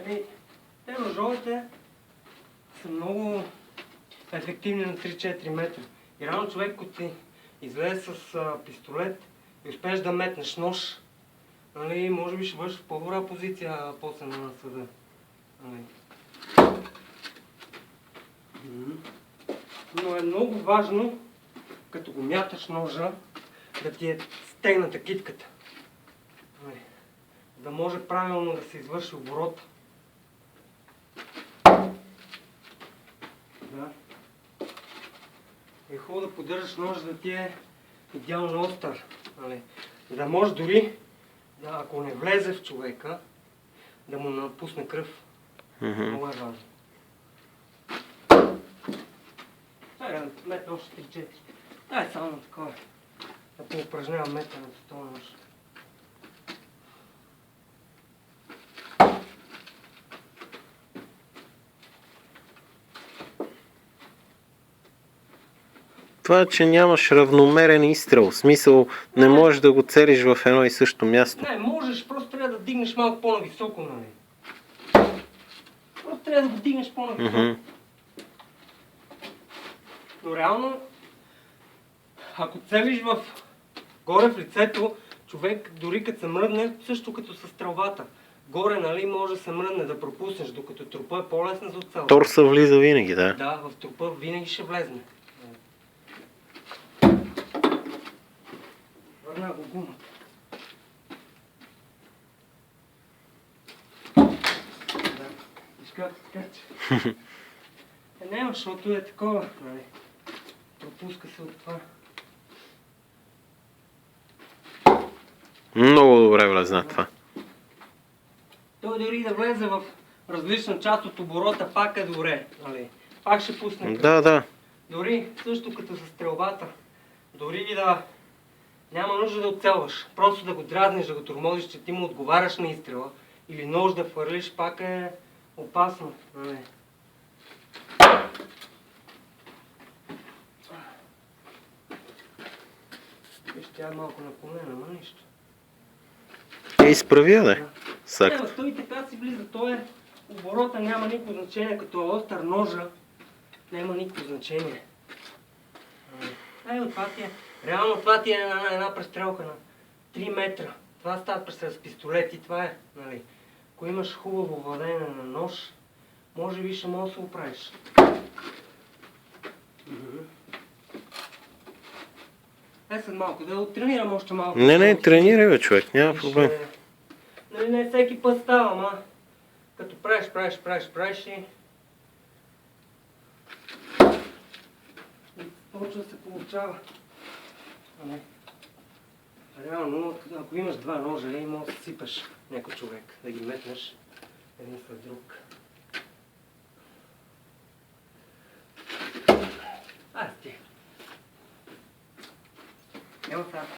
Те ножовете са много ефективни на 3-4 метра. И рано човек, като ти излезе с пистолет и успееш да метнеш нож, нали, може би ще бъдеш в по-добра позиция после на съда. Нали. Но е много важно, като го мяташ ножа, да ти е стегната китката. Нали. Да може правилно да се извърши оборот. Да. Е хубаво да поддържаш ножа да ти е идеално остър. Нали. Да може дори, ако не влезе в човека, да му напусне кръв. Много е важно. Сега да метна още 3-4. Дай само такова. Да поупражнявам метането с този нож. Това, че нямаш равномерен изстрел, в смисъл не можеш да го целиш в едно и също място. Не, можеш, просто трябва да дигнеш малко по-нависоко, нали? Просто трябва да го дигнеш по-нависоко. Но реално, ако целиш горе в лицето, човек дори като се мръдне, също като с стрелбата. Горе, нали, може да се мръдне да пропуснеш, докато трупа е по-лесна за оцелване. Торса влиза винаги, да. Да, в трупа винаги ще влезне. Върна го гумата. Да, виж как се скача. Няма, защото е такова, нали. Пропуска се от това. Много добре влезна това. Той дори да влезе в различна част от оборота, пак е добре, нали. Пак ще пусне кръв. Да, да. Дори също като с стрелбата. Дори и да няма нужда да оцелваш. Просто да го дразниш, да го тормозиш, че ти му отговаряш на изстрела. Или нож да хвърлиш, пак е опасно. Нали. Виж, тя е малко наклонена, ама нищо. Изправи я, да. Ема, той и така си влиза. Той е оборота, няма никакво значение. Като е остър ножа, няма никакво значение. Това ти е. Реално това ти е една престрелка на 3 метра. Това става с пистолет и това е. Нали. Ако имаш хубаво владение на нож, може би ще можеш да се оправиш. След малко, да тренирам още малко. Не, тренирай бе, човек, няма проблем. Нали, не всеки път става, ама като правиш и почва да се получава. Реално, ако имаш два ножа, може да сипаш някой човек, да ги метнеш един след друг.